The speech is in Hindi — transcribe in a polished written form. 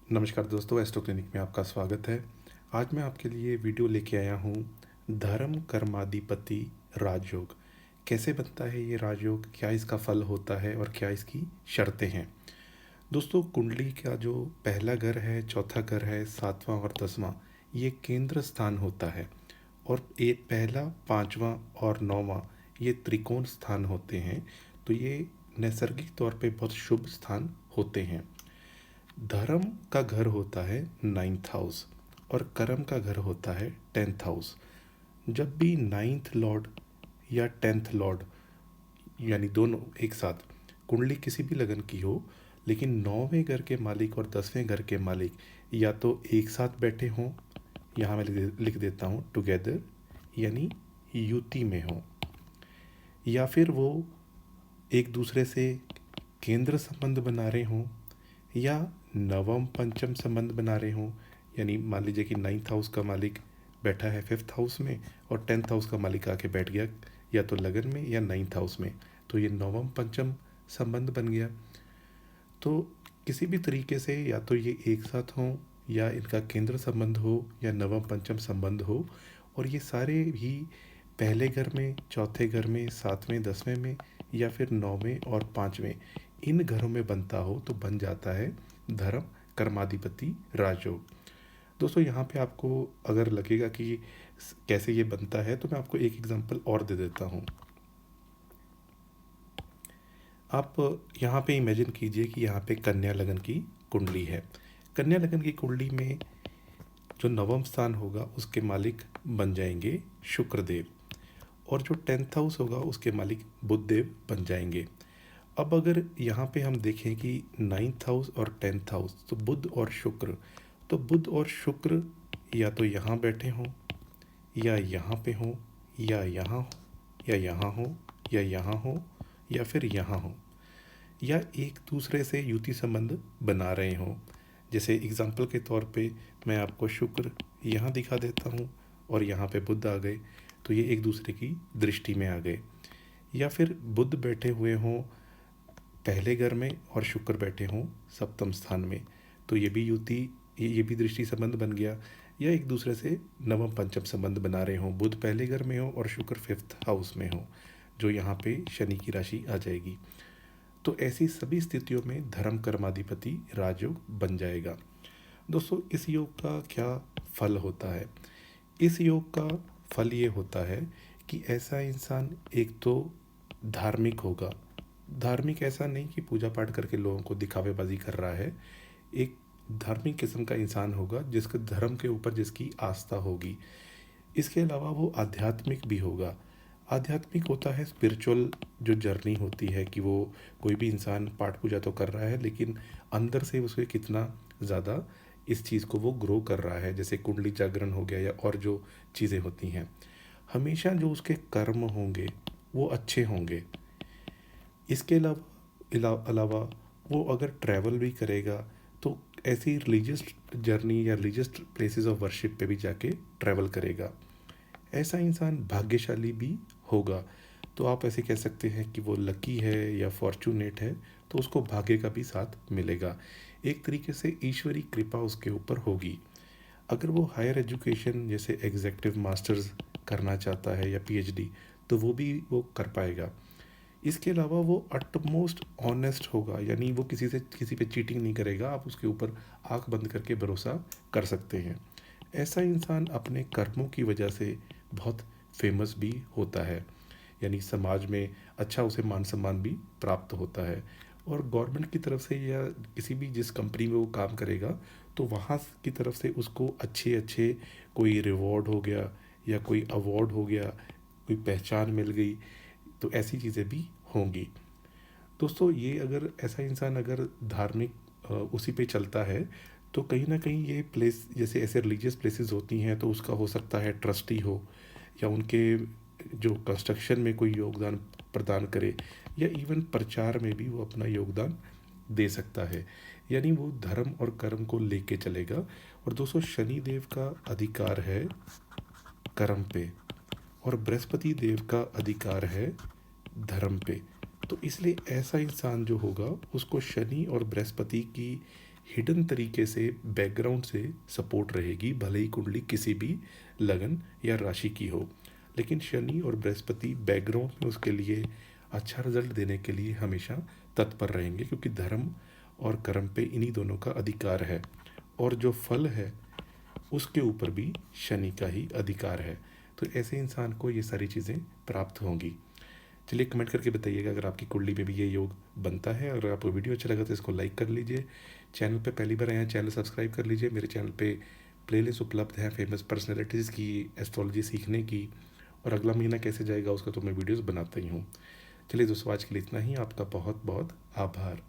नमस्कार दोस्तों, एस्ट्रो क्लिनिक में आपका स्वागत है। आज मैं आपके लिए वीडियो लेके आया हूँ धर्म कर्माधिपति राजयोग। कैसे बनता है ये राजयोग, क्या इसका फल होता है और क्या इसकी शर्तें हैं। दोस्तों, कुंडली का जो पहला घर है, चौथा घर है, सातवां और दसवां, ये केंद्र स्थान होता है। और ये पहला, पांचवां और नौवां ये त्रिकोण स्थान होते हैं। तो ये नैसर्गिक तौर पे बहुत शुभ स्थान होते हैं। धर्म का घर होता है नाइन्थ हाउस और कर्म का घर होता है टेंथ हाउस। जब भी नाइन्थ लॉर्ड या टेंथ लॉर्ड, यानी दोनों एक साथ, कुंडली किसी भी लगन की हो, लेकिन नौवें घर के मालिक और दसवें घर के मालिक या तो एक साथ बैठे हों, यहाँ मैं लिख देता हूँ टुगेदर, यानी युति में हो, या फिर वो एक दूसरे से केंद्र संबंध बना रहे हों, या नवम पंचम संबंध बना रहे हों। यानी मान लीजिए कि नाइन्थ हाउस का मालिक बैठा है फिफ्थ हाउस में और टेंथ हाउस का मालिक आके बैठ गया या तो लगन में या नाइन्थ हाउस में, तो ये नवम पंचम संबंध बन गया। तो किसी भी तरीके से या तो ये एक साथ हों, या इनका केंद्र संबंध हो, या नवम पंचम संबंध हो, और ये सारे भी पहले घर में, चौथे घर में, सातवें, दसवें में, या फिर नौवें और पाँचवें, इन घरों में बनता हो तो बन जाता है धर्म कर्माधिपति राजयोग। दोस्तों, यहाँ पे आपको अगर लगेगा कि कैसे ये बनता है, तो मैं आपको एक एग्जांपल और दे देता हूँ। आप यहाँ पे इमेजिन कीजिए कि यहाँ पे कन्या लगन की कुंडली है। कन्या लगन की कुंडली में जो नवम स्थान होगा उसके मालिक बन जाएंगे शुक्रदेव, और जो टेंथ हाउस होगा उसके मालिक बुधदेव बन जाएंगे। अब अगर यहाँ पे हम देखें कि नाइन्थ हाउस और टेंथ हाउस, तो बुध और शुक्र, तो बुध और शुक्र या तो यहाँ बैठे हों, या यहाँ पे हों, या यहाँ हो, या यहाँ हो, या यहाँ हो, या फिर यहाँ हो, या एक दूसरे से युति संबंध बना रहे हों। जैसे एग्जाम्पल के तौर पे मैं आपको शुक्र यहाँ दिखा देता हूँ और यहाँ पे बुध आ गए, तो ये एक दूसरे की दृष्टि में आ गए। या फिर बुध बैठे हुए हों पहले घर में और शुक्र बैठे हों सप्तम स्थान में, तो ये भी युति, ये भी दृष्टि संबंध बन गया। या एक दूसरे से नवम पंचम संबंध बना रहे हों, बुध पहले घर में हो और शुक्र फिफ्थ हाउस में हो, जो यहाँ पे शनि की राशि आ जाएगी। तो ऐसी सभी स्थितियों में धर्म कर्माधिपति राजयोग बन जाएगा। दोस्तों, इस योग का क्या फल होता है? इस योग का फल ये होता है कि ऐसा इंसान एक तो धार्मिक होगा। धार्मिक ऐसा नहीं कि पूजा पाठ करके लोगों को दिखावेबाजी कर रहा है, एक धार्मिक किस्म का इंसान होगा जिसके धर्म के ऊपर जिसकी आस्था होगी। इसके अलावा वो आध्यात्मिक भी होगा। आध्यात्मिक होता है स्पिरिचुअल जो जर्नी होती है, कि वो कोई भी इंसान पाठ पूजा तो कर रहा है, लेकिन अंदर से उसके कितना ज़्यादा इस चीज़ को वो ग्रो कर रहा है, जैसे कुंडली जागरण हो गया या और जो चीज़ें होती हैं। हमेशा जो उसके कर्म होंगे वो अच्छे होंगे। इसके अलावा वो अगर ट्रैवल भी करेगा तो ऐसी रिलीजियस जर्नी या रिलीजियस प्लेसेस ऑफ वर्शिप पे भी जाके ट्रैवल करेगा। ऐसा इंसान भाग्यशाली भी होगा। तो आप ऐसे कह सकते हैं कि वो लकी है या फॉर्चूनेट है, तो उसको भाग्य का भी साथ मिलेगा। एक तरीके से ईश्वरी कृपा उसके ऊपर होगी। अगर वो हायर एजुकेशन जैसे एग्जेक्टिव मास्टर्स करना चाहता है या पीएचडी, तो वो भी वो कर पाएगा। इसके अलावा वो अटमोस्ट ऑनेस्ट होगा, यानी वो किसी पे चीटिंग नहीं करेगा। आप उसके ऊपर आंख बंद करके भरोसा कर सकते हैं। ऐसा इंसान अपने कर्मों की वजह से बहुत फेमस भी होता है, यानी समाज में अच्छा उसे मान सम्मान भी प्राप्त होता है। और गवर्नमेंट की तरफ से या किसी भी जिस कंपनी में वो काम करेगा, तो वहाँ की तरफ से उसको अच्छे अच्छे कोई रिवॉर्ड हो गया या कोई अवार्ड हो गया, कोई पहचान मिल गई, तो ऐसी चीज़ें भी होंगी। दोस्तों, ये अगर ऐसा इंसान अगर धार्मिक उसी पे चलता है, तो कहीं ना कहीं ये प्लेस जैसे ऐसे रिलीजियस प्लेसेस होती हैं, तो उसका हो सकता है ट्रस्टी हो, या उनके जो कंस्ट्रक्शन में कोई योगदान प्रदान करे, या इवन प्रचार में भी वो अपना योगदान दे सकता है। यानी वो धर्म और कर्म को लेके चलेगा। और दोस्तों, शनि देव का अधिकार है कर्म पे, और बृहस्पति देव का अधिकार है धर्म पे। तो इसलिए ऐसा इंसान जो होगा उसको शनि और बृहस्पति की हिडन तरीके से बैकग्राउंड से सपोर्ट रहेगी, भले ही कुंडली किसी भी लगन या राशि की हो। लेकिन शनि और बृहस्पति बैकग्राउंड में उसके लिए अच्छा रिजल्ट देने के लिए हमेशा तत्पर रहेंगे, क्योंकि धर्म और कर्म पे इन्हीं दोनों का अधिकार है, और जो फल है उसके ऊपर भी शनि का ही अधिकार है। तो ऐसे इंसान को ये सारी चीज़ें प्राप्त होंगी। चलिए कमेंट करके बताइएगा अगर आपकी कुंडली में भी ये योग बनता है। अगर आपको वीडियो अच्छा लगा तो इसको लाइक कर लीजिए। चैनल पे पहली बार आए हैं, चैनल सब्सक्राइब कर लीजिए। मेरे चैनल पे प्लेलिस्ट उपलब्ध है फेमस पर्सनैलिटीज़ की एस्ट्रोलॉजी सीखने की, और अगला महीना कैसे जाएगा उसका तो मैं वीडियोज़ बनाता ही हूँ। चलिए दोस्तों, आज के लिए इतना ही। आपका बहुत बहुत आभार।